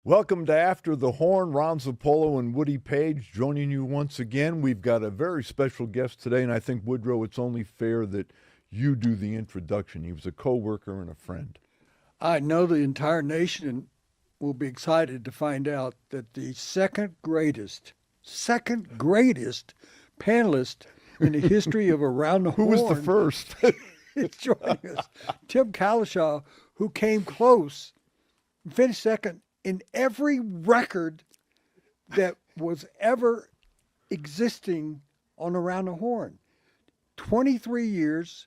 Welcome to After the Horn. Ron Zappolo and Woody Paige joining you once again. We've got a very special guest today, and I think, Woodrow, it's only fair that you do the introduction. He was a co-worker and a friend. I know the entire nation will be excited to find out that the second greatest panelist in the history of Around the Who Horn was the first? is joining us. Tim Cowlishaw, who came close, finished second in every record that was ever existing on Around the Horn. 23 years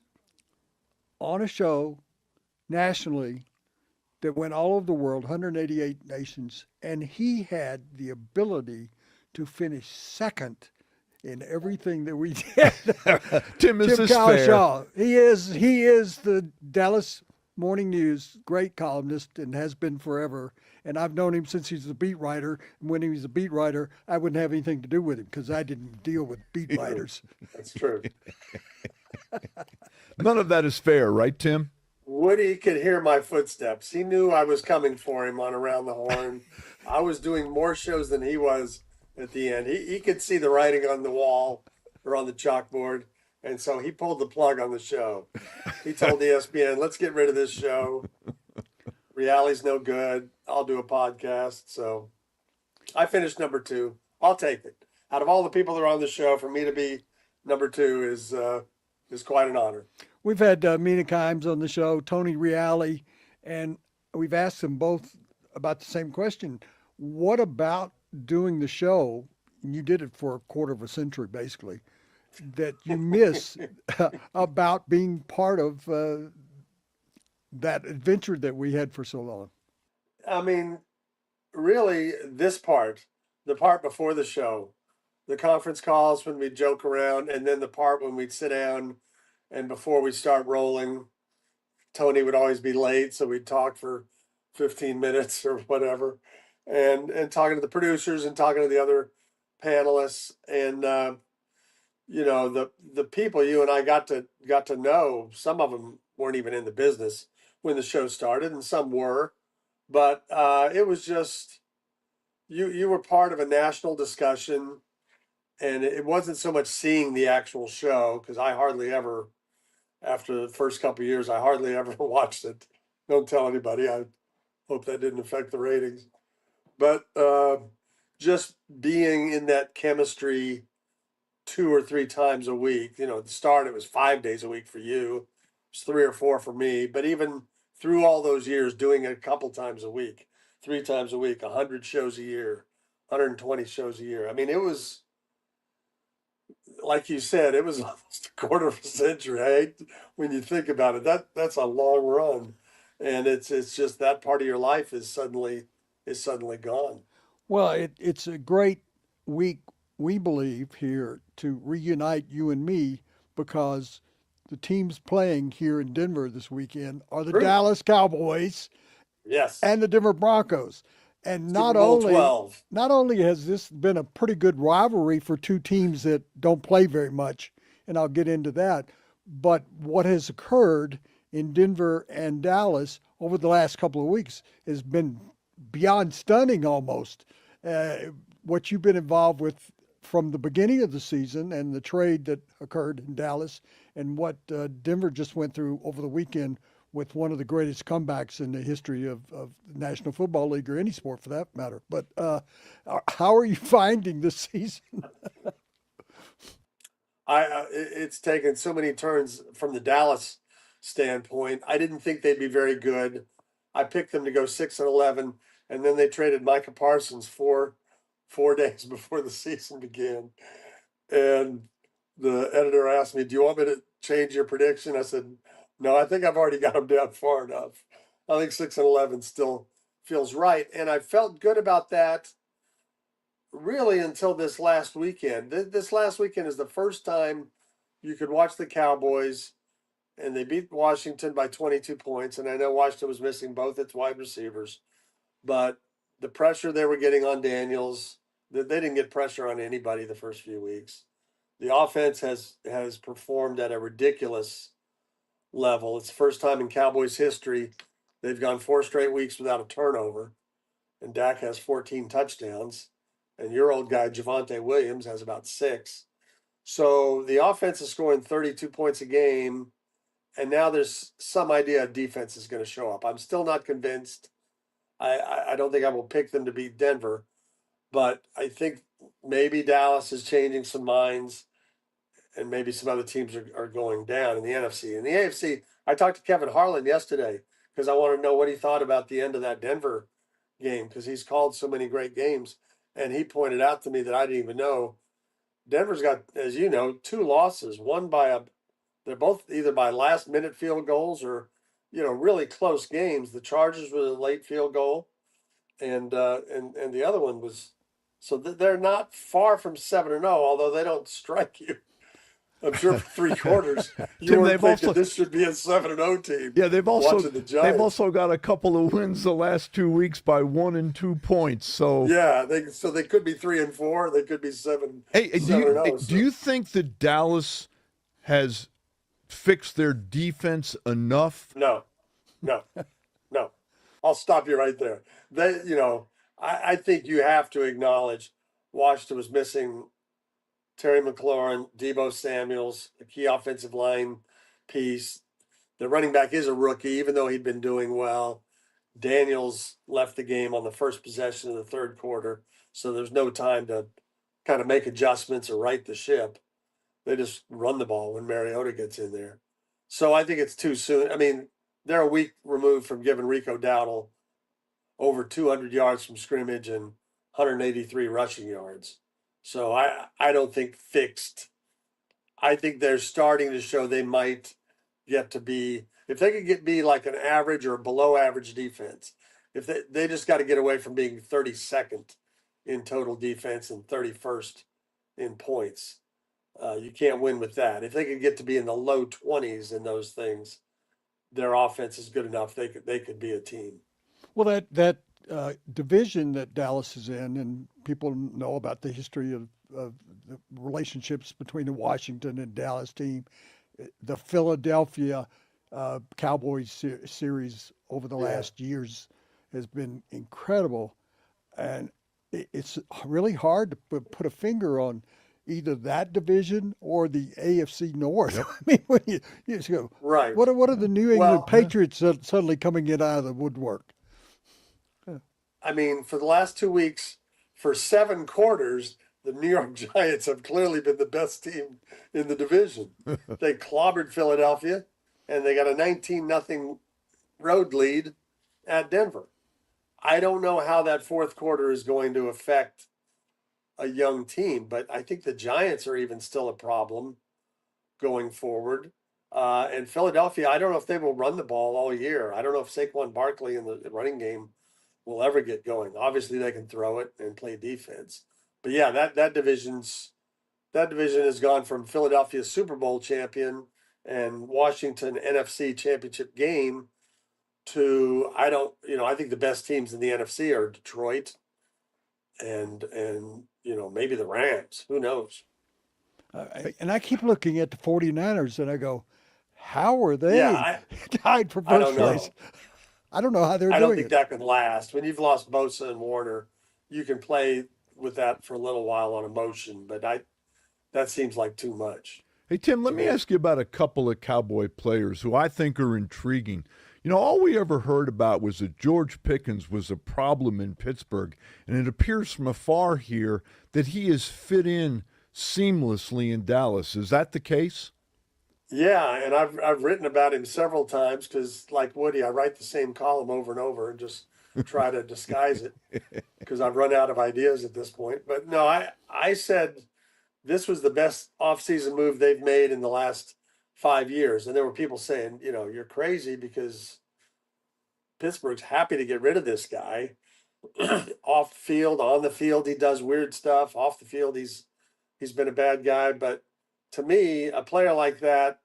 on a show nationally that went all over the world, 188 nations, and he had the ability to finish second in everything that we did. Tim, is Tim this fair? Cowlishaw, he is the Dallas Morning News great columnist and has been forever. And I've known him since he's a beat writer. And when he was a beat writer, I wouldn't have anything to do with him because I didn't deal with beat writers. That's true. None of that is fair, right, Tim? Woody could hear my footsteps. He knew I was coming for him on Around the Horn. I was doing more shows than he was at the end. He could see the writing on the wall or on the chalkboard. And so he pulled the plug on the show. He told ESPN, let's get rid of this show. Reality's no good. I'll do a podcast. So I finished number 2. I'll take it. Out of all the people that are on the show, for me to be number 2 is quite an honor. We've had Mina Kimes on the show, Tony Reale, and we've asked them both about the same question. What about doing the show, and you did it for a quarter of a century basically, that you miss about being part of that adventure that we had for so long? I mean, really, this part, the part before the show, the conference calls when we joke around, and then the part when we'd sit down and before we start rolling, Tony would always be late, so we'd talk for 15 minutes or whatever, and talking to the producers and talking to the other panelists, and the people you and I got to know. Some of them weren't even in the business when the show started, and some were, but it was just you were part of a national discussion, and it wasn't so much seeing the actual show because I hardly ever. After the first couple of years, I hardly ever watched it. Don't tell anybody. I hope that didn't affect the ratings. But just being in that chemistry 2 or 3 times a week. At the start, it was 5 days a week for you. It was 3 or 4 for me. But even through all those years, doing it a couple times a week, 3 times a week, 100 shows a year, 120 shows a year. I mean, it was, like you said, it was almost a quarter of a century. When you think about it, that's a long run, and it's just that part of your life is suddenly gone. Well, it's a great week, we believe, here to reunite you and me because the teams playing here in Denver this weekend are the True. Dallas Cowboys Yes, and the Denver Broncos. And Super Bowl 12. not only has this been a pretty good rivalry for two teams that don't play very much, and I'll get into that, but what has occurred in Denver and Dallas over the last couple of weeks has been beyond stunning almost. What you've been involved with from the beginning of the season and the trade that occurred in Dallas and what Denver just went through over the weekend with one of the greatest comebacks in the history of the National Football League or any sport for that matter. But how are you finding this season? It's taken so many turns from the Dallas standpoint. I didn't think they'd be very good. I picked them to go 6-11, and then they traded Micah Parsons 4 days before the season began. And the editor asked me, "Do you want me to change your prediction?" I said, "No, I think I've already got them down far enough. I think 6-11 still feels right." And I felt good about that really until this last weekend. This last weekend is the first time you could watch the Cowboys, and they beat Washington by 22 points. And I know Washington was missing both its wide receivers, but the pressure they were getting on Daniels, they didn't get pressure on anybody the first few weeks. The offense has performed at a ridiculous level. It's the first time in Cowboys history they've gone 4 straight weeks without a turnover. and Dak has 14 touchdowns, and your old guy Javonte Williams has about 6. So the offense is scoring 32 points a game, and now there's some idea defense is going to show up. I'm still not convinced. I don't think I will pick them to beat Denver, but I think maybe Dallas is changing some minds, and maybe some other teams are going down in the NFC. In the AFC, I talked to Kevin Harlan yesterday because I want to know what he thought about the end of that Denver game, because he's called so many great games. And he pointed out to me that I didn't even know Denver's got, as you know, 2 losses. One they're both either by last minute field goals or, really close games. The Chargers were a late field goal, and the other one was, so they're not far from 7-0, although they don't strike you. I'm sure for 3 quarters you Tim, weren't thinking this should be a 7-0 team. Yeah, they've also the got a couple of wins the last 2 weeks by 1 and 2 points. So yeah, they could be 3 and 4. They could be 7. Hey, 7-0. Do you think that Dallas has fixed their defense enough? No. I'll stop you right there. I think you have to acknowledge Washington was missing Terry McLaurin, Deebo Samuels, a key offensive line piece. The running back is a rookie, even though he'd been doing well. Daniels left the game on the first possession of the third quarter, so there's no time to kind of make adjustments or right the ship. They just run the ball when Mariota gets in there. So I think it's too soon. I mean, they're a week removed from giving Rico Dowdle over 200 yards from scrimmage and 183 rushing yards. So I don't think fixed. I think they're starting to show they might get to be, if they could be like an average or below average defense, if they just got to get away from being 32nd in total defense and 31st in points. You can't win with that. If they could get to be in the low 20s in those things, their offense is good enough. They could be a team. Well, that division that Dallas is in, and people know about the history of the relationships between the Washington and Dallas team, the Philadelphia Cowboys series over the last years has been incredible, and it's really hard to put a finger on either that division or the AFC North. Yep. I mean, when you just go, right. What are the New England Patriots suddenly coming in out of the woodwork? I mean, for the last 2 weeks, for 7 quarters, the New York Giants have clearly been the best team in the division. They clobbered Philadelphia, and they got a 19-0 road lead at Denver. I don't know how that fourth quarter is going to affect a young team, but I think the Giants are even still a problem going forward. And Philadelphia, I don't know if they will run the ball all year. I don't know if Saquon Barkley in the running game will ever get going. Obviously, they can throw it and play defense. But yeah, that division has gone from Philadelphia Super Bowl champion and Washington NFC championship game to I think the best teams in the NFC are Detroit and maybe the Rams. Who knows? And I keep looking at the 49ers and I go, how are they tied for first place? I don't know how they're doing it. I don't think that can last. When you've lost Bosa and Warner, you can play with that for a little while on emotion, but that seems like too much. Hey, Tim, let me ask you about a couple of Cowboy players who I think are intriguing. All we ever heard about was that George Pickens was a problem in Pittsburgh, and it appears from afar here that he has fit in seamlessly in Dallas. Is that the case? Yeah, and I've written about him several times because, like Woody, I write the same column over and over and just try to disguise it because I've run out of ideas at this point. But no, I said this was the best offseason move they've made in the last 5 years. And there were people saying, you're crazy because Pittsburgh's happy to get rid of this guy. Off the field, on the field, he does weird stuff. Off the field, he's been a bad guy. But to me, a player like that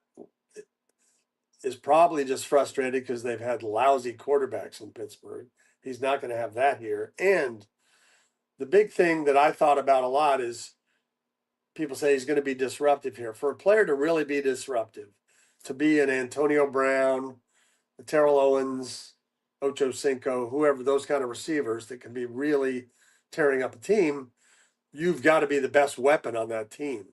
is probably just frustrated because they've had lousy quarterbacks in Pittsburgh. He's not going to have that here. And the big thing that I thought about a lot is people say he's going to be disruptive here. For a player to really be disruptive, to be an Antonio Brown, a Terrell Owens, Ocho Cinco, whoever, those kind of receivers that can be really tearing up a team, you've got to be the best weapon on that team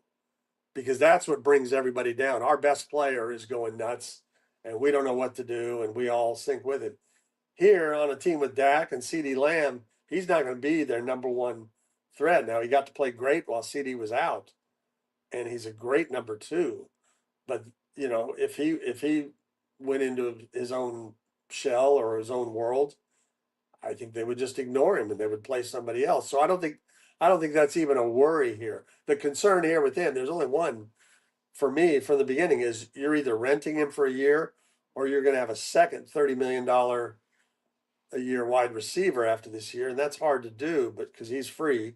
because that's what brings everybody down. Our best player is going nuts and we don't know what to do and we all sync with it. Here on a team with Dak and CeeDee Lamb, he's not going to be their number one threat. Now, he got to play great while CeeDee was out, and he's a great number two. But, you know, if he went into his own shell or his own world, I think they would just ignore him and they would play somebody else. So I don't think that's even a worry here. The concern here with him, there's only one for me from the beginning is you're either renting him for a year or you're going to have a second $30 million a year wide receiver after this year. And that's hard to do, but because he's free.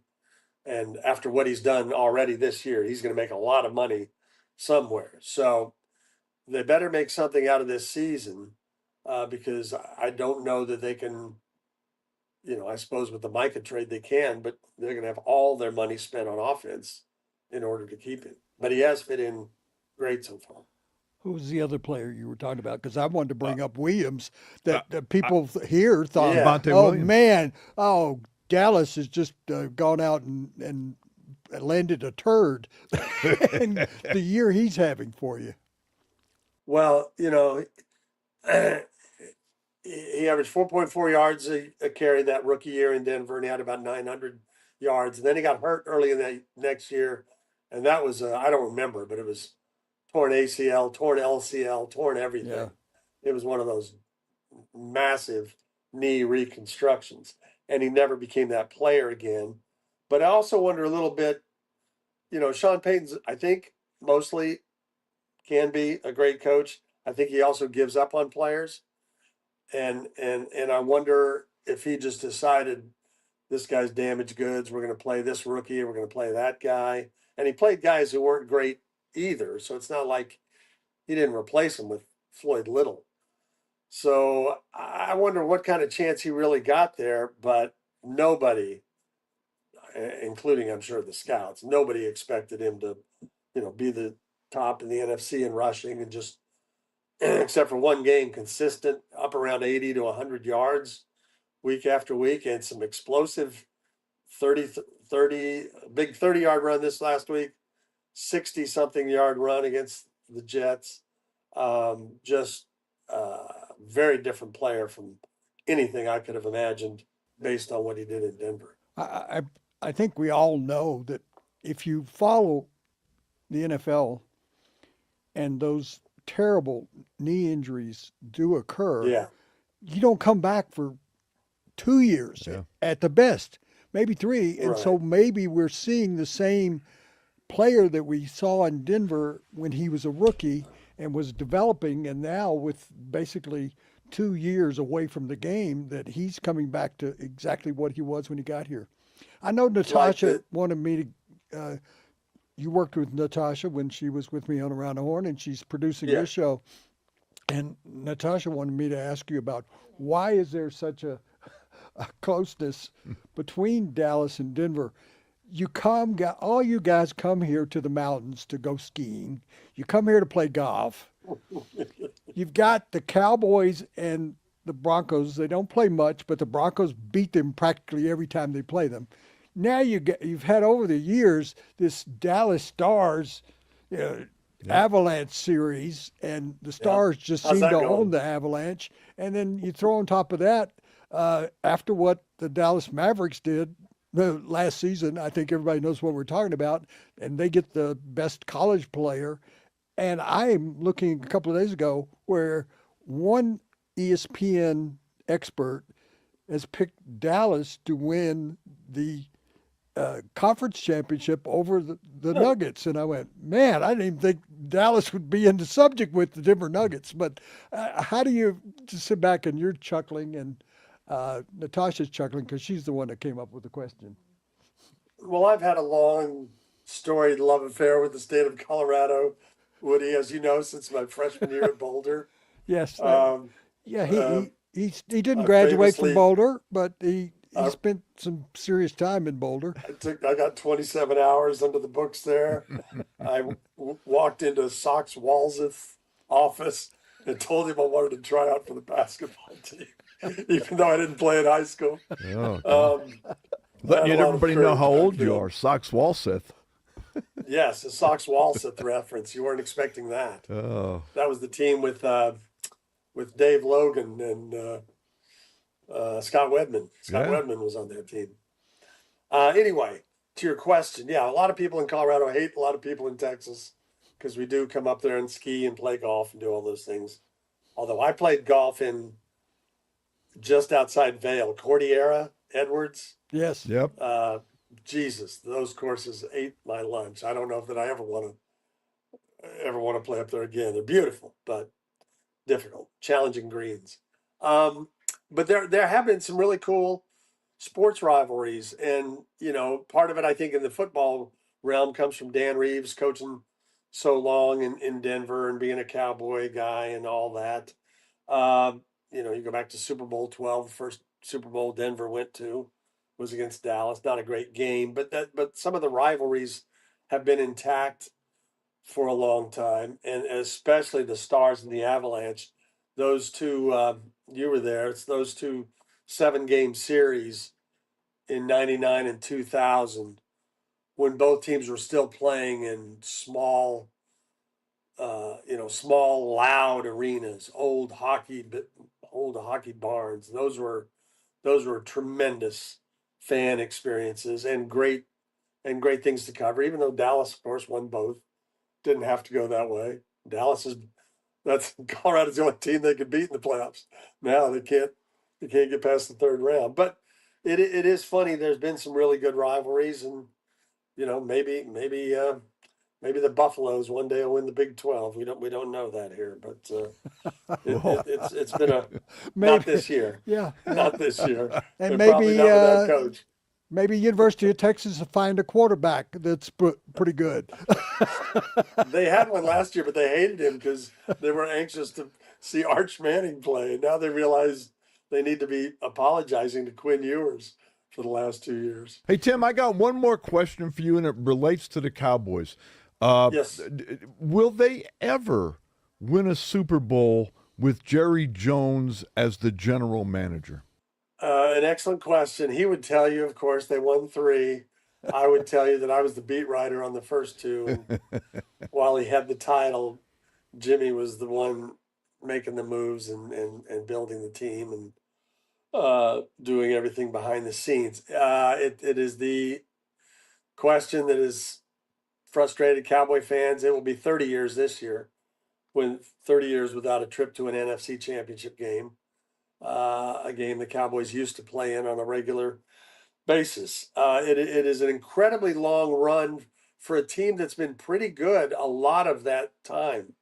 And after what he's done already this year, he's going to make a lot of money somewhere. So they better make something out of this season because I don't know that they can, you know, I suppose with the Micah trade they can, but they're going to have all their money spent on offense in order to keep him. But he has fit in great so far. Who was the other player you were talking about? Because I wanted to bring up Williams. That people here thought, Yeah. Javonte oh Williams. man, Dallas has just gone out and landed a turd. And the year he's having for you. Well, you know, he averaged 4.4 yards a carry that rookie year in Denver, and he had about 900 yards. And then he got hurt early in that next year, and that was I don't remember, but it was torn ACL, torn LCL, torn everything. Yeah. It was one of those massive knee reconstructions, and he never became that player again. But I also wonder a little bit, you know, Sean Payton's, I think, mostly can be a great coach. I think he also gives up on players. And I wonder if he just decided this guy's damaged goods. We're going to play this rookie. We're going to play that guy. And he played guys who weren't great either. So it's not like he didn't replace him with Floyd Little. So I wonder what kind of chance he really got there. But nobody, including I'm sure the scouts, nobody expected him to, you know, be the top in the NFC in rushing and just, except for one game, consistent up around 80 to 100 yards week after week and some explosive 30, big 30-yard run this last week, 60-something yard run against the Jets. Just very different player from anything I could have imagined based on what he did in Denver. I think we all know that if you follow the NFL and those terrible knee injuries do occur, Yeah. you don't come back for 2 years at the best, maybe 3. And Right. so maybe we're seeing the same player that we saw in Denver when he was a rookie and was developing, and now with basically 2 years away from the game, that he's coming back to exactly what he was when he got here. I know Natasha wanted me to, you worked with Natasha when she was with me on Around the Horn, and she's producing this show. And Natasha wanted me to ask you about why is there such a closeness between Dallas and Denver? All you guys come here to the mountains to go skiing. You come here to play golf. You've got the Cowboys and the Broncos. They don't play much, but the Broncos beat them practically every time they play them. Now you've had over the years this Dallas Stars Avalanche series, and the Stars just How's seem that to going? own the Avalanche. And then you throw on top of that, after what the Dallas Mavericks did the last season, I think everybody knows what we're talking about, and they get the best college player. And I'm looking a couple of days ago where one ESPN expert has picked Dallas to win the conference championship over the Nuggets. And I went, man, I didn't even think Dallas would be in the subject with the Denver Nuggets. But how do you just sit back and you're chuckling, and Natasha's chuckling because she's the one that came up with the question. Well, I've had a long storied love affair with the state of Colorado, Woody, as you know, since my freshman year at Boulder. Yes. He didn't I graduate from famously- Boulder, but he spent some serious time in Boulder. I got 27 hours under the books there. I walked into Sox Walz's office and told him I wanted to try out for the basketball team. even though I didn't play in high school. Oh, I had letting a lot of everybody know courage how back old you then. are. Sox Walseth. Yes, the Sox Walseth reference. You weren't expecting that. Oh, That was the team with Dave Logan and Scott Wedman. Scott yeah. Wedman was on that team. Anyway, to your question, yeah, a lot of people in Colorado hate a lot of people in Texas because we do come up there and ski and play golf and do all those things. Although I played golf in just outside Vail, Cordillera, Edwards. Yes. Yep. Jesus, those courses ate my lunch. I don't know that I ever want to play up there again. They're beautiful, but difficult, challenging greens. But there have been some really cool sports rivalries, and part of it I think in the football realm comes from Dan Reeves coaching so long in Denver and being a Cowboy guy and all that. You go back to Super Bowl 12, the first Super Bowl Denver went to was against Dallas. Not a great game, but some of the rivalries have been intact for a long time, and especially the Stars and the Avalanche. Those two, you were there. It's those two 7-game series in '99 and 2000 when both teams were still playing in small, small, loud arenas, old hockey barns. Those were tremendous fan experiences and great things to cover. Even though Dallas, of course, won both, didn't have to go that way. That's Colorado's the only team they could beat in the playoffs. Now they can't get past the third round. But it is funny. There's been some really good rivalries, and maybe the Buffaloes one day will win the Big 12. We don't know that here, but it's been not Maybe. this year. Yeah. Not this year. And And probably maybe not with that coach. maybe University of Texas will find a quarterback that's pretty good. They had one last year, but they hated him because they were anxious to see Arch Manning play. And now they realize they need to be apologizing to Quinn Ewers for the last 2 years. Hey, Tim, I got one more question for you, and it relates to the Cowboys. Yes. Will they ever win a Super Bowl with Jerry Jones as the general manager? An excellent question. He would tell you, of course, they won 3. I would tell you that I was the beat writer on the first 2. And while he had the title, Jimmy was the one making the moves and building the team and doing everything behind the scenes. It is the question that has frustrated Cowboy fans. It will be 30 years this year, when 30 years without a trip to an NFC championship game. A game the Cowboys used to play in on a regular basis. It is an incredibly long run for a team that's been pretty good a lot of that time,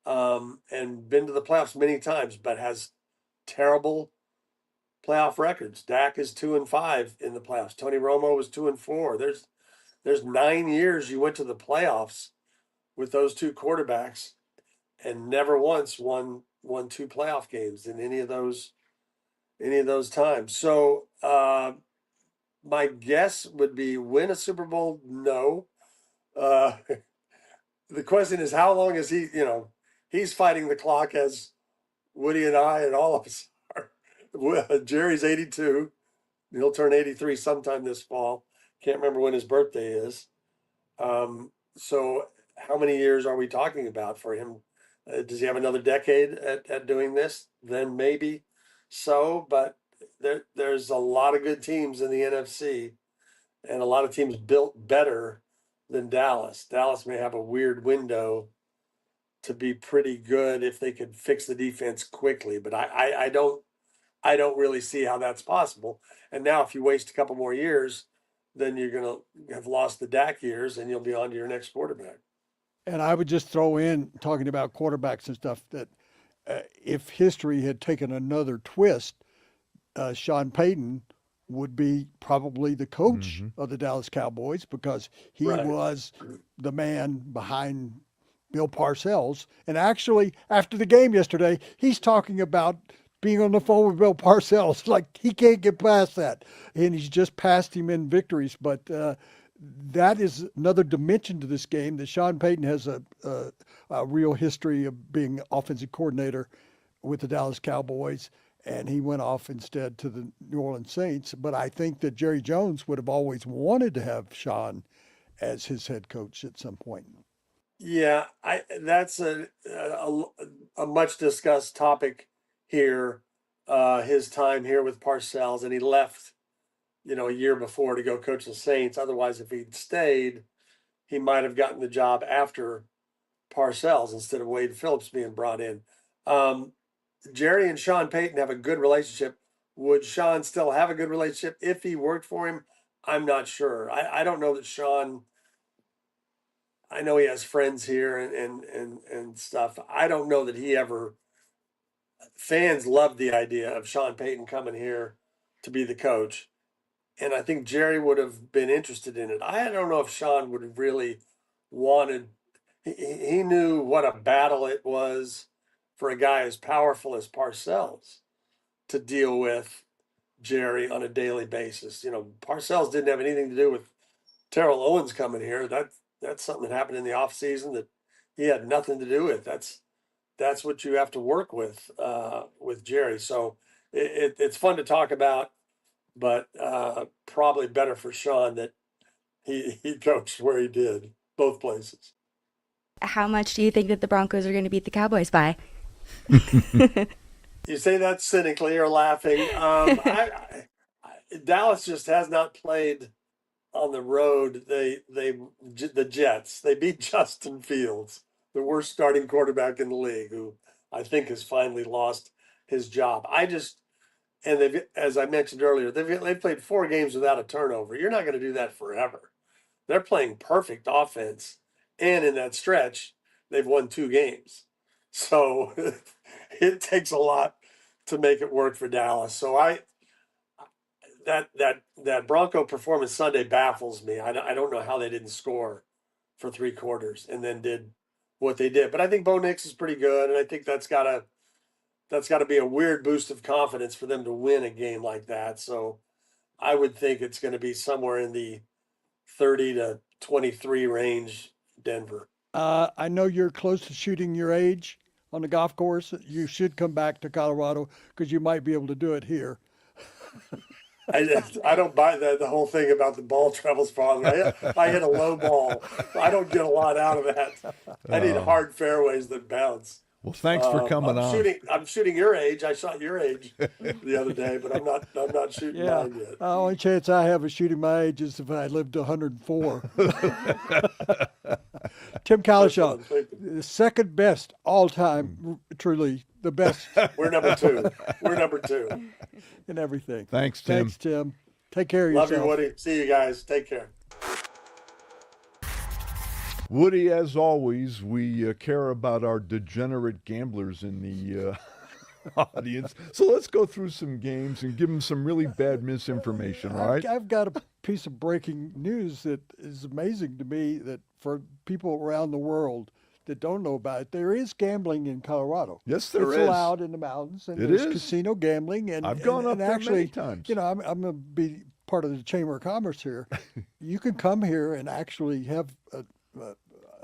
and been to the playoffs many times, but has terrible playoff records. Dak is 2-5 in the playoffs. Tony Romo was 2-4. There's 9 years you went to the playoffs with those two quarterbacks and never once won 2 playoff games in any of those times. So my guess would be win a Super Bowl. No. The question is, how long is he? He's fighting the clock as Woody and I and all of us are. Jerry's 82. He'll turn 83 sometime this fall. Can't remember when his birthday is. So how many years are we talking about for him? Does he have another decade at doing this? Then maybe so, but there's a lot of good teams in the NFC and a lot of teams built better than Dallas. Dallas may have a weird window to be pretty good if they could fix the defense quickly, but I don't really see how that's possible. And now if you waste a couple more years, then you're going to have lost the Dak years and you'll be on to your next quarterback. And I would just throw in, talking about quarterbacks and stuff, that if history had taken another twist, Sean Payton would be probably the coach of the Dallas Cowboys, because he Right. was the man behind Bill Parcells. And actually, after the game yesterday, he's talking about being on the phone with Bill Parcells. Like, he can't get past that. And he's just passed him in victories. But that is another dimension to this game, that Sean Payton has a real history of being offensive coordinator with the Dallas Cowboys. and he went off instead to the New Orleans Saints. But I think that Jerry Jones would have always wanted to have Sean as his head coach at some point. Yeah, that's a much discussed topic here. His time here with Parcells, and he left, a year before to go coach the Saints. Otherwise, if he'd stayed, he might have gotten the job after Parcells instead of Wade Phillips being brought in. Jerry and Sean Payton have a good relationship. Would Sean still have a good relationship if he worked for him? I'm not sure. I don't know that Sean. I know he has friends here and stuff. I don't know that he ever. Fans loved the idea of Sean Payton coming here to be the coach, and I think Jerry would have been interested in it. I don't know if Sean would have really wanted. He knew what a battle it was for a guy as powerful as Parcells to deal with Jerry on a daily basis. Parcells didn't have anything to do with Terrell Owens coming here. That's something that happened in the offseason that he had nothing to do with. That's what you have to work with Jerry. So it's fun to talk about, but probably better for Sean that he coached where he did, both places. How much do you think that the Broncos are going to beat the Cowboys by? You say that cynically or laughing. Dallas just has not played on the road. The Jets. They beat Justin Fields, the worst starting quarterback in the league, who I think has finally lost his job. And they've, as I mentioned earlier, they've played 4 games without a turnover. You're not going to do that forever. They're playing perfect offense, and in that stretch, they've won 2 games. So it takes a lot to make it work for Dallas. So that Bronco performance Sunday baffles me. I don't know how they didn't score for 3 quarters and then did what they did. But I think Bo Nix is pretty good, and I think that's got to be a weird boost of confidence for them to win a game like that. So I would think it's going to be somewhere in the 30 to 23 range, Denver. I know you're close to shooting your age on the golf course. You should come back to Colorado because you might be able to do it here. I don't buy the whole thing about the ball travels far. I hit a low ball. I don't get a lot out of that. I need hard fairways that bounce. Well, thanks for coming on. I'm shooting your age. I shot your age the other day, but I'm not shooting mine yet. The only chance I have of shooting my age is if I lived to 104. Tim Cowlishaw, the second best all time, truly the best. We're number 2. We're number 2 in everything. Thanks, Tim. Thanks, Tim. Take care of yourself. Love you, Woody. See you guys. Take care. Woody, as always, we care about our degenerate gamblers in the audience. So let's go through some games and give them some really bad misinformation, all right? I've got a piece of breaking news that is amazing to me, that for people around the world that don't know about it, there is gambling in Colorado. Yes, there is. It's allowed in the mountains, and there's casino gambling. And I've gone up there actually, many times. I'm going to be part of the Chamber of Commerce here. You can come here and actually have a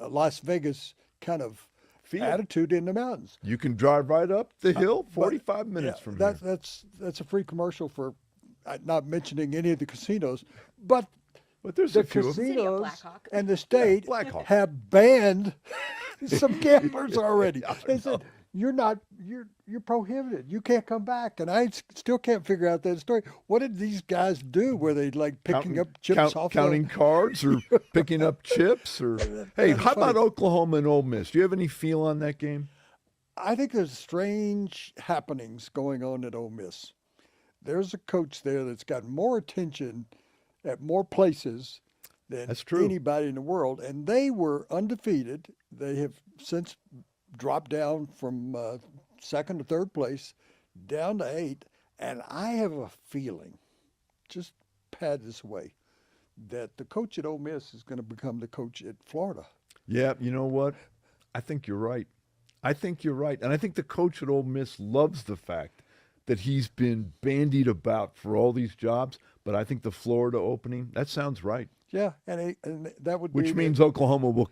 Las Vegas kind of attitude in the mountains. You can drive right up the hill 45 minutes from here. That's a free commercial for not mentioning any of the casinos, but there's the a few casinos and the state Blackhawk. have banned some gamblers already. They said you're prohibited. You can't come back. And I still can't figure out that story. What did these guys do? Were they like picking up chips counting cards or picking up chips? Or hey, how about Oklahoma and Ole Miss? Do you have any feel on that game? I think there's strange happenings going on at Ole Miss. There's a coach there that's got more attention at more places than anybody in the world, and they were undefeated. They have since dropped down from 2nd to 3rd place down to 8th, and I have a feeling, just pad this away, that the coach at Ole Miss is going to become the coach at Florida. Yeah, you know what? I think you're right. And I think the coach at Ole Miss loves the fact that he's been bandied about for all these jobs, but I think the Florida opening, that sounds right. Yeah, and that would Which means Oklahoma will.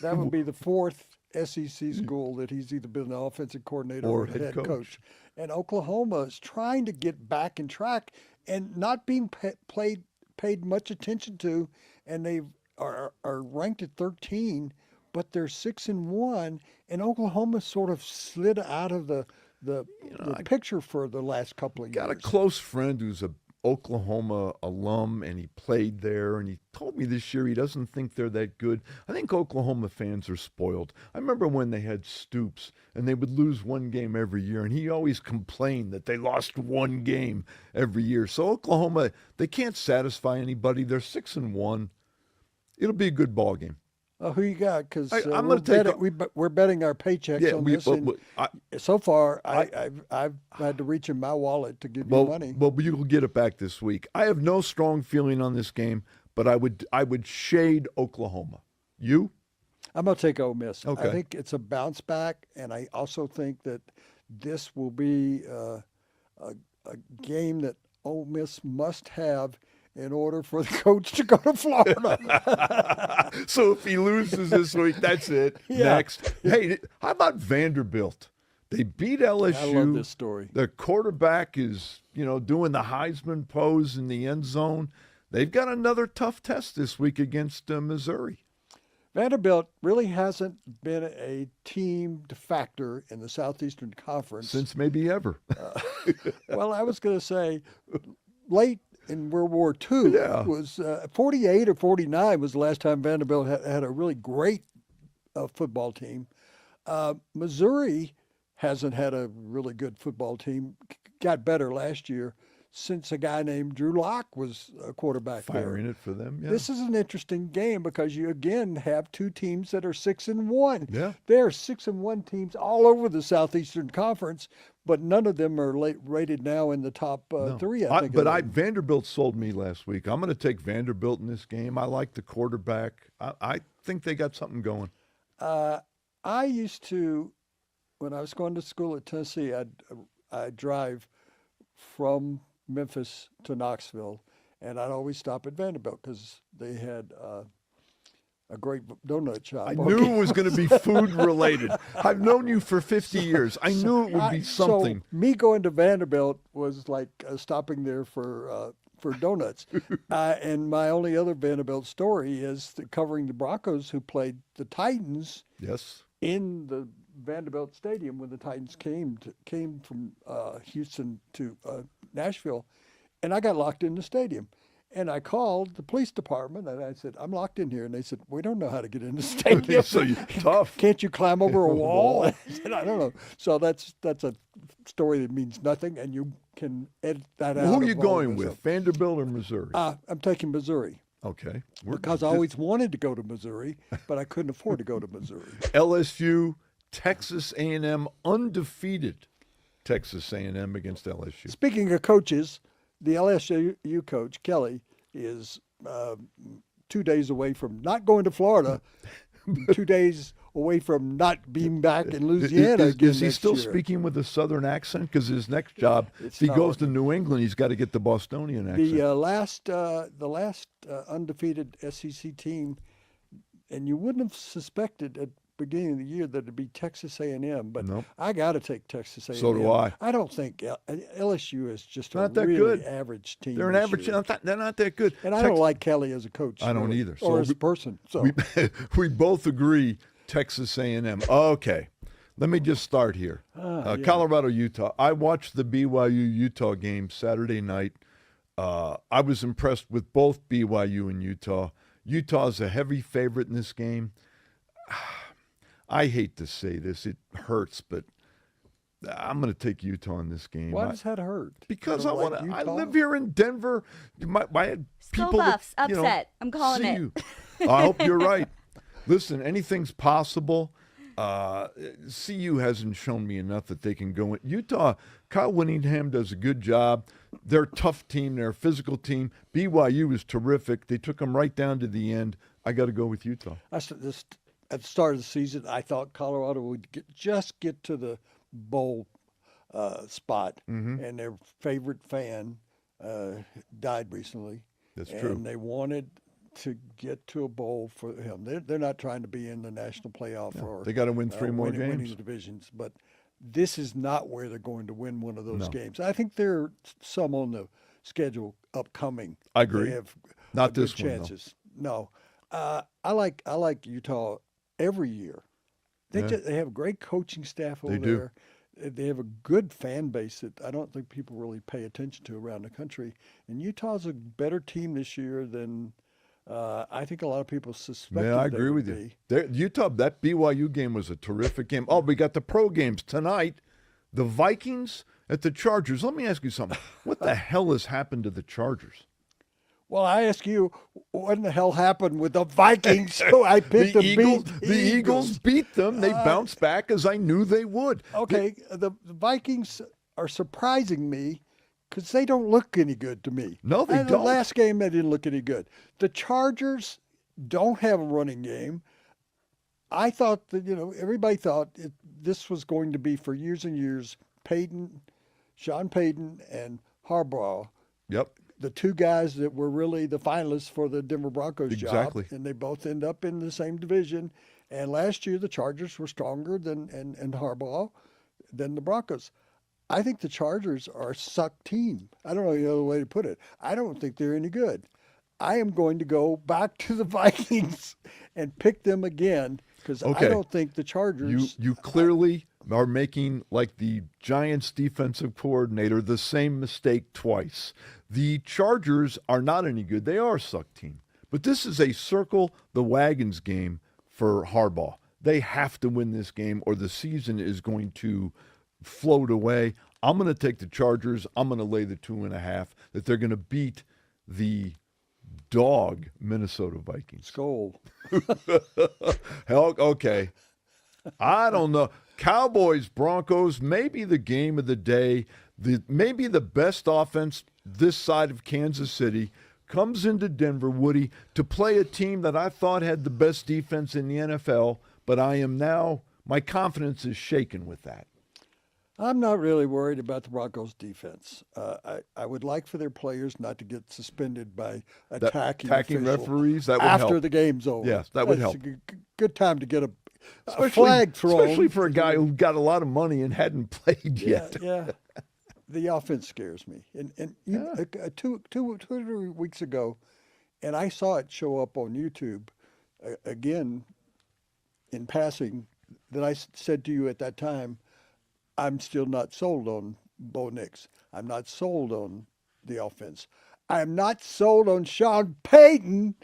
That would be the 4th SEC school that he's either been an offensive coordinator Or or head head coach. And Oklahoma is trying to get back in track and not being paid much attention to, and they are ranked at 13, but they're 6-1, and Oklahoma sort of slid out of the picture for the last couple of years. Got a close friend who's a Oklahoma alum, and he played there, and he told me this year he doesn't think they're that good. I think Oklahoma fans are spoiled. I remember when they had Stoops, and they would lose one game every year, and he always complained that they lost one game every year. So Oklahoma, they can't satisfy anybody. They're 6-1. It'll be a good ball game. Who you got? Because I'm going to take. We're betting our paychecks on this. So far, I've had to reach in my wallet to give you money. Well, you will get it back this week. I have no strong feeling on this game, but I would shade Oklahoma. You? I'm going to take Ole Miss. Okay. I think it's a bounce back, and I also think that this will be a game that Ole Miss must have in order for the coach to go to Florida. So if he loses this week, that's it. Yeah. Next. Hey, how about Vanderbilt? They beat LSU. I love this story. Their quarterback is, doing the Heisman pose in the end zone. They've got another tough test this week against Missouri. Vanderbilt really hasn't been a team de factor in the Southeastern Conference. Since maybe ever. Well, I was going to say late in World War II, was 48 or 49 was the last time Vanderbilt had a really great football team. Missouri hasn't had a really good football team. Got better last year since a guy named Drew Lock was a quarterback Firing there. it for them, yeah. This is an interesting game because you again have two teams that are 6-1. Yeah. There are 6-1 teams all over the Southeastern Conference, but none of them are rated now in the top three. I think. Vanderbilt sold me last week. I'm going to take Vanderbilt in this game. I like the quarterback. I think they got something going. I used to, when I was going to school at Tennessee, I'd drive from Memphis to Knoxville, and I'd always stop at Vanderbilt because they had a great donut shop. I knew it was going to be food related. I've known you for 50 years. I knew it would be something. So me going to Vanderbilt was like stopping there for donuts. And my only other Vanderbilt story is covering the Broncos, who played the Titans. Yes. In the Vanderbilt Stadium when the Titans came from Houston to Nashville, and I got locked in the stadium. And I called the police department and I said, "I'm locked in here." And they said, "We don't know how to get in the stadium." So you're tough. Can't you climb over a wall? I said, "I don't know." So that's a story that means nothing, and you can edit that out. Who are you going with, Vanderbilt or Missouri? I'm taking Missouri. Okay. Because I always wanted to go to Missouri, but I couldn't afford to go to Missouri. LSU, Texas A&M, undefeated Texas A&M against LSU. Speaking of coaches, the LSU coach, Kelly, is 2 days away from not going to Florida, 2 days away from not being back in Louisiana again Is he next still year. speaking with a Southern accent? Because his next job, if he goes to New England, he's got to get the Bostonian accent. The last undefeated SEC team, and you wouldn't have suspected at the beginning of the year that it'd be Texas A&M, but Nope. I got to take Texas A&M. So do I. I don't think LSU is just Not a that really good. average team. They're an this average. year. They're not that good. And I don't like Kelly as a coach. I don't really, either. Or So as a person. So we both agree Texas A&M. Okay. Let me just start here. Colorado, Utah. I watched the BYU-Utah game Saturday night. I was impressed with both BYU and Utah. Utah's a heavy favorite in this game. I hate to say this. It hurts, but I'm going to take Utah in this game. why does that hurt? Because You I don't want to. like I Utah? live here in Denver. I had Skull people that, Buffs, upset. I'm calling see it. you. I hope you're right. Listen, anything's possible. CU hasn't shown me enough that they can go in. Utah, Kyle Whittingham does a good job. They're a tough team. They're a physical team. BYU is terrific. They took them right down to the end. I got to go with Utah. At the start of the season, I thought Colorado would just get to the bowl spot, and their favorite fan died recently. That's and true. they wanted to get to a bowl for him. They're not trying to be in the national playoff or They got to win 3 more winning games. the divisions, but this is not where they're going to win one of those No. games. I think there are some on the schedule upcoming. I agree. They have Not good this one, though. chances. No, I like Utah every year. Yeah. They have a great coaching staff over They do. there. They have a good fan base that I don't think people really pay attention to around the country. And Utah's a better team this year than I think a lot of people suspected. Yeah, I they agree would with you. be. Utah, that BYU game was a terrific game. Oh, we got the pro games tonight. The Vikings at the Chargers. Let me ask you something. What the hell has happened to the Chargers? Well, I ask you, what in the hell happened with the Vikings? So I picked The to Eagles, beat the Eagles beat them. They bounced back as I knew they would. Okay, the Vikings are surprising me because they don't look any good to me. No, they And don't. The last game, they didn't look any good. The Chargers don't have a running game. I thought that, everybody thought this was going to be for years and years, Sean Payton and Harbaugh, Yep. the two guys that were really the finalists for the Denver Broncos Exactly. job, and they both end up in the same division. And last year, the Chargers were stronger than and Harbaugh than the Broncos. I think the Chargers are a suck team. I don't know the other way to put it. I don't think they're any good. I am going to go back to the Vikings and pick them again because Okay. I don't think the Chargers. You clearly are making, like the Giants defensive coordinator, the same mistake twice. The Chargers are not any good. They are a suck team. But this is a circle the wagons game for Harbaugh. They have to win this game or the season is going to float away. I'm going to take the Chargers. I'm going to lay the 2.5 that they're going to beat the dog Minnesota Vikings. Skull. Hell, okay. I don't know. Cowboys, Broncos, maybe the game of the day. Maybe the best offense this side of Kansas City comes into Denver, Woody, to play a team that I thought had the best defense in the NFL, but my confidence is shaken with that. I'm not really worried about the Broncos defense. I would like for their players not to get suspended by attacking official referees. That would after help. the game's over. Yes, that would That's help. a good time to get a flag thrown. Especially for a guy who got a lot of money and hadn't played yet. Yeah. The offense scares me. And two weeks ago, and I saw it show up on YouTube again in passing, that I said to you at that time, I'm still not sold on Bo Nix. I'm not sold on the offense. I'm not sold on Sean Payton.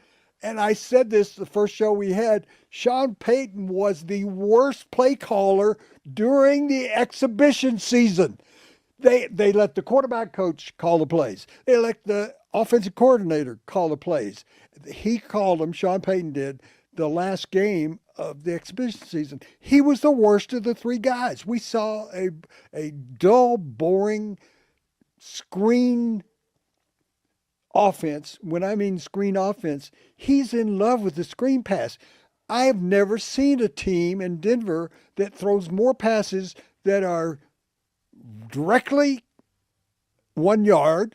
And I said this the first show we had. Sean Payton was the worst play caller during the exhibition season. They let the quarterback coach call the plays. They let the offensive coordinator call the plays. He called them, Sean Payton did, the last game of the exhibition season. He was the worst of the three guys. We saw a dull, boring screen offense. When I mean screen offense, he's in love with the screen pass. I have never seen a team in Denver that throws more passes that are directly 1 yard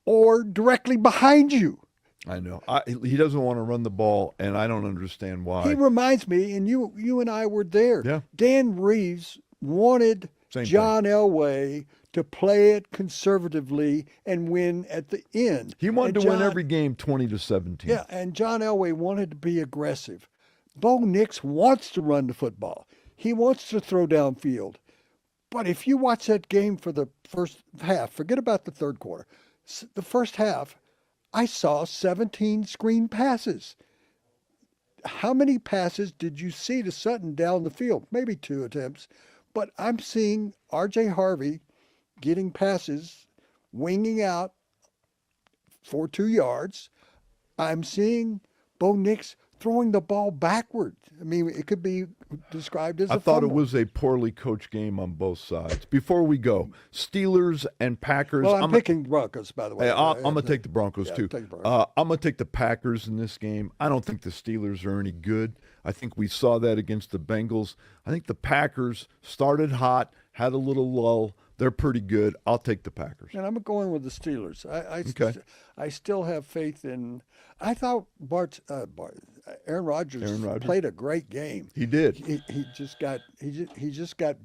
or directly behind you. I know. He doesn't want to run the ball, and I don't understand why. He reminds me, and you and I were there. Yeah. Dan Reeves wanted Same John Elway to play it conservatively and win at the end. He wanted And to win John- every game 20-17. Yeah, and John Elway wanted to be aggressive. Bo Nix wants to run the football. He wants to throw downfield. But if you watch that game for the first half, forget about the third quarter. The first half, I saw 17 screen passes. How many passes did you see to Sutton down the field? Maybe 2 attempts. But I'm seeing R.J. Harvey getting passes, winging out for 2 yards. I'm seeing Bo Nix throwing the ball backward. I mean, it could be described as I a thought it fumble. was a poorly coached game on both sides. Before we go, Steelers and Packers. Well, I'm picking Broncos, by the way. I'm going to take the Broncos, Yeah, too. take the Broncos. I'm going to take the Packers in this game. I don't think the Steelers are any good. I think we saw that against the Bengals. I think the Packers started hot, had a little lull. They're pretty good. I'll take the Packers. And I'm going with the Steelers. Okay. I still have faith in. I thought Aaron Rodgers played a great game. He did. He just got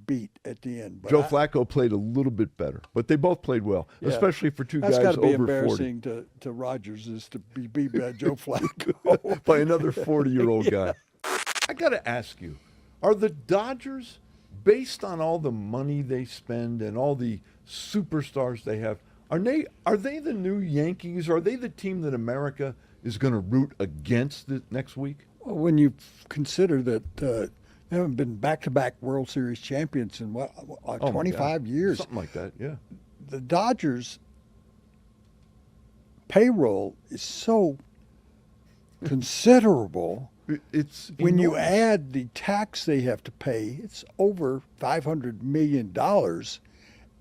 beat at the end. But Joe Flacco played a little bit better, but they both played well, especially for two That's guys got to be over 40. embarrassing to Rodgers is to be beat by Joe Flacco. By another 40-year-old guy. I got to ask you, are the Dodgers, based on all the money they spend and all the superstars they have, are they the new Yankees? Are they the team that America is going to root against next week? Well, when you consider that they haven't been back-to-back World Series champions in 25 years. Something like that, yeah. The Dodgers' payroll is so considerable. It's When you enormous. add the tax they have to pay, it's over $500 million.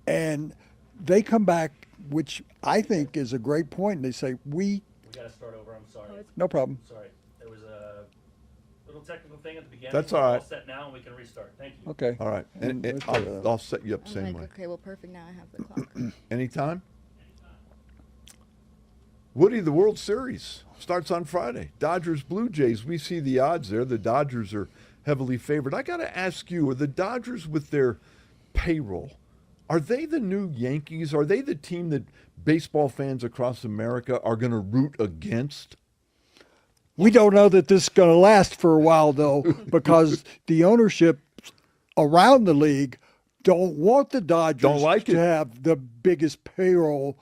And they come back, which I think is a great point, and they say, We got to start over. I'm sorry. no problem. Sorry. There was a little technical thing at the beginning. That's We're all right. all set now, and we can restart. Thank you. Okay. All right, and let's I'll set you up I'm same like, way. okay, well, perfect. Now I have the clock. Anytime? Woody, the World Series starts on Friday. Dodgers, Blue Jays. We see the odds there. The Dodgers are heavily favored. I got to ask you, are the Dodgers with their payroll, are they the new Yankees? Are they the team that baseball fans across America are going to root against? We don't know that this is going to last for a while, though, because the ownership around the league don't want the Dodgers Don't like to it. have the biggest payroll,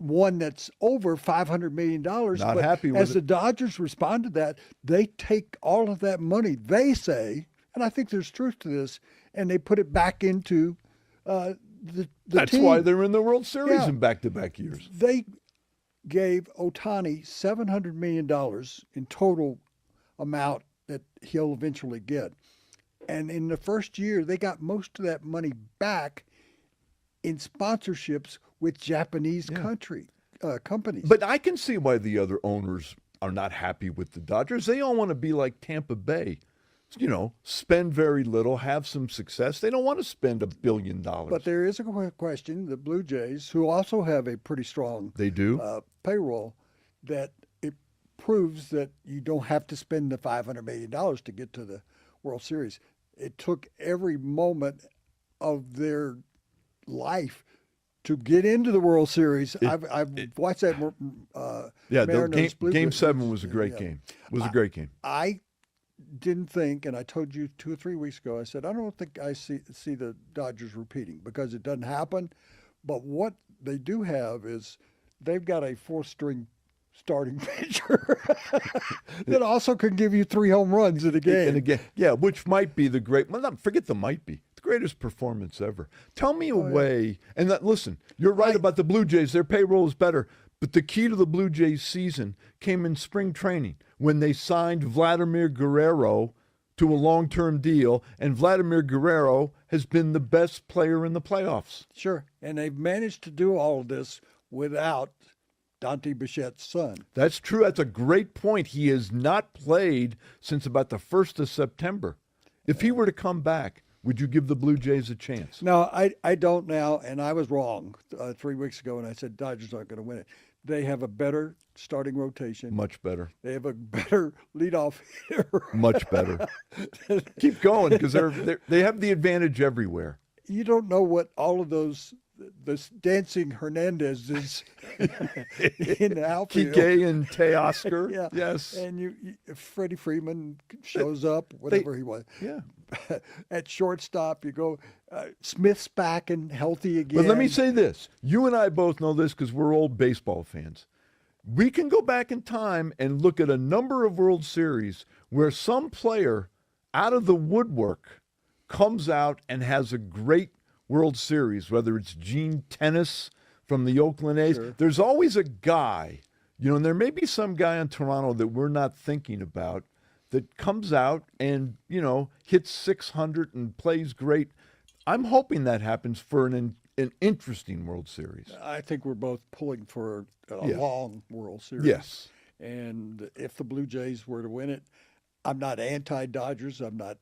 one that's over $500 million. Not But happy with as it. the Dodgers respond to that, they take all of that money, they say, and I think there's truth to this, and they put it back into the That's team. why they're in the World Series Yeah. in back-to-back years. They gave Ohtani $700 million in total amount that he'll eventually get. And in the first year, they got most of that money back in sponsorships with Japanese companies. But I can see why the other owners are not happy with the Dodgers. They all want to be like Tampa Bay. Spend very little, have some success. They don't want to spend $1 billion. But there is a question, the Blue Jays, who also have a pretty strong They do? payroll, that it proves that you don't have to spend the $500 million to get to the World Series. It took every moment of their life to get into the World Series. I've watched that. Yeah, Mariners Blue game Jays. 7 was a great Yeah. game. It was a great game. I didn't think, and I told you 2 or 3 weeks ago, I said, I don't think I see the Dodgers repeating because it doesn't happen. But what they do have is they've got a 4th-string starting pitcher that also can give you 3 home runs in a game. And again, yeah, which might be the forget the might be, the greatest performance ever. Tell me a way, and listen, you're right about the Blue Jays. Their payroll is better, but the key to the Blue Jays season came in spring training when they signed Vladimir Guerrero to a long-term deal, and Vladimir Guerrero has been the best player in the playoffs. Sure, and they've managed to do all of this without Dante Bichette's son. That's true. That's a great point. He has not played since about the 1st of September. If he were to come back, would you give the Blue Jays a chance? No, I don't now, and I was wrong 3 weeks ago when I said Dodgers aren't going to win it. They have a better starting rotation. Much better. They have a better leadoff hitter. Much better. Keep going because they have the advantage everywhere. You don't know what all of those this dancing Hernandez is in the outfield. Kike and Teoscar. Yeah. Yes. And Freddie Freeman shows up, whatever he was. Yeah. At shortstop, you go, Smith's back and healthy again. But let me say this. You and I both know this because we're old baseball fans. We can go back in time and look at a number of World Series where some player out of the woodwork comes out and has a great World Series, whether it's Gene Tennis from the Oakland A's. Sure. There's always a guy, and there may be some guy in Toronto that we're not thinking about that comes out and, hits 600 and plays great. I'm hoping that happens for an interesting World Series. I think we're both pulling for a Yeah. long World Series. Yes. And if the Blue Jays were to win it, I'm not anti-Dodgers. I'm not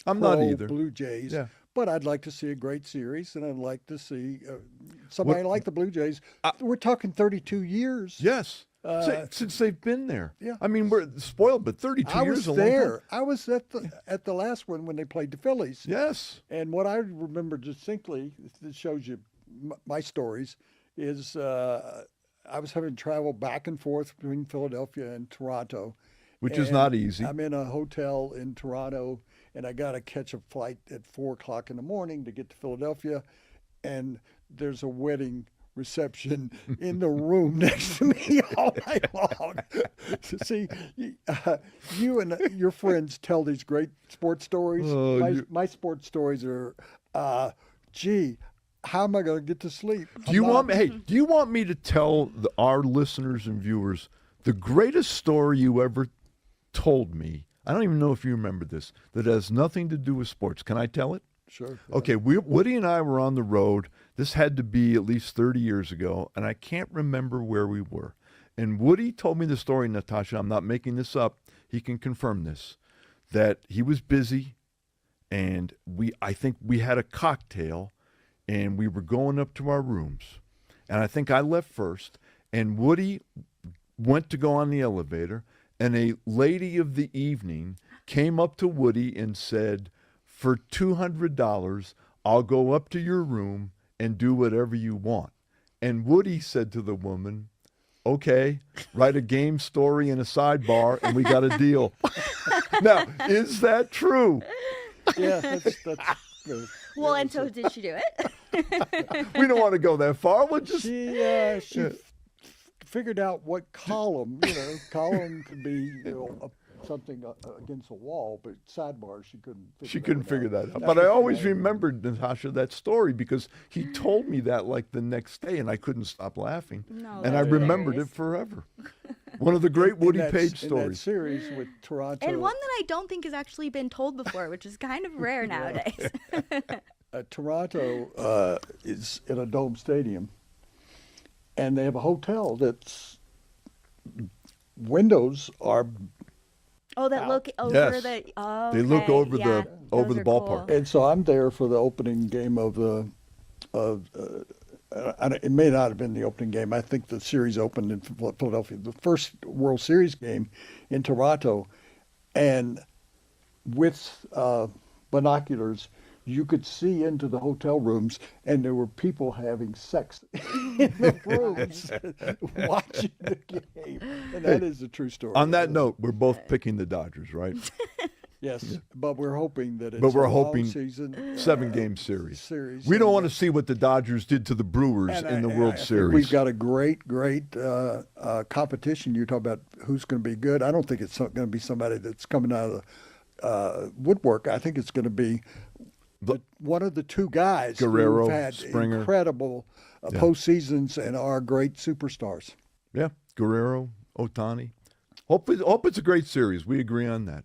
I'm not either. Blue Jays. Yeah. But I'd like to see a great series, and I'd like to see somebody like the Blue Jays. We're talking 32 years. Yes. Since they've been there. Yeah. I mean, we're spoiled, but 32 I years was is a long time. there. I was at the last one when they played the Phillies. Yes. And what I remember distinctly, this shows you my stories, is I was having to travel back and forth between Philadelphia and Toronto. Which is not easy. I'm in a hotel in Toronto, and I got to catch a flight at 4 o'clock in the morning to get to Philadelphia. And there's a wedding reception in the room next to me all night long. See, you and your friends tell these great sports stories. My sports stories are, gee, how am I going to get to sleep? Do you want me to tell our listeners and viewers the greatest story you ever told me? I don't even know if you remember this, that has nothing to do with sports. Can I tell it? Sure. Okay, Woody and I were on the road. This had to be at least 30 years ago, and I can't remember where we were. And Woody told me the story, Natasha. I'm not making this up. He can confirm this, that he was busy, and I think we had a cocktail, and we were going up to our rooms. And I think I left first, and Woody went to go on the elevator, and a lady of the evening came up to Woody and said, "For $200, I'll go up to your room and do whatever you want." And Woody said to the woman, "Okay, write a game story in a sidebar, and we got a deal." Now, is that true? Yeah, that's good. Well, and so did she do it? We don't want to go that far. We'll just She figured out what column, column could be, something against a wall, but sidebar she couldn't. figure that out. But I always remembered, Natasha, that story because he told me that like the next day, and I couldn't stop laughing. No, and I that's remembered hilarious. it forever. One of the great Woody Page In that stories. series with Toronto. And one that I don't think has actually been told before, which is kind of rare nowadays. Toronto is in a dome stadium, and they have a hotel that's windows are. Oh, that look over Yes. the. Oh, They look okay. over Yeah, over those the are ballpark. cool. And so I'm there for the opening game of it may not have been the opening game. I think the series opened in Philadelphia, the first World Series game in Toronto. And with binoculars, you could see into the hotel rooms, and there were people having sex in the rooms watching the game. And that is a true story. On that note, we're both picking the Dodgers, right? Yes, but we're hoping that it's But we're a long hoping season, 7-game series. We And, don't want to see what the Dodgers did to the Brewers in the World I think Series. we've got a great competition. You talk about who's going to be good. I don't think it's going to be somebody that's coming out of the woodwork. I think it's going to be one of the two guys Guerrero, who've had Springer. incredible postseasons and are great superstars. Yeah, Guerrero, Ohtani. Hope it's a great series. We agree on that.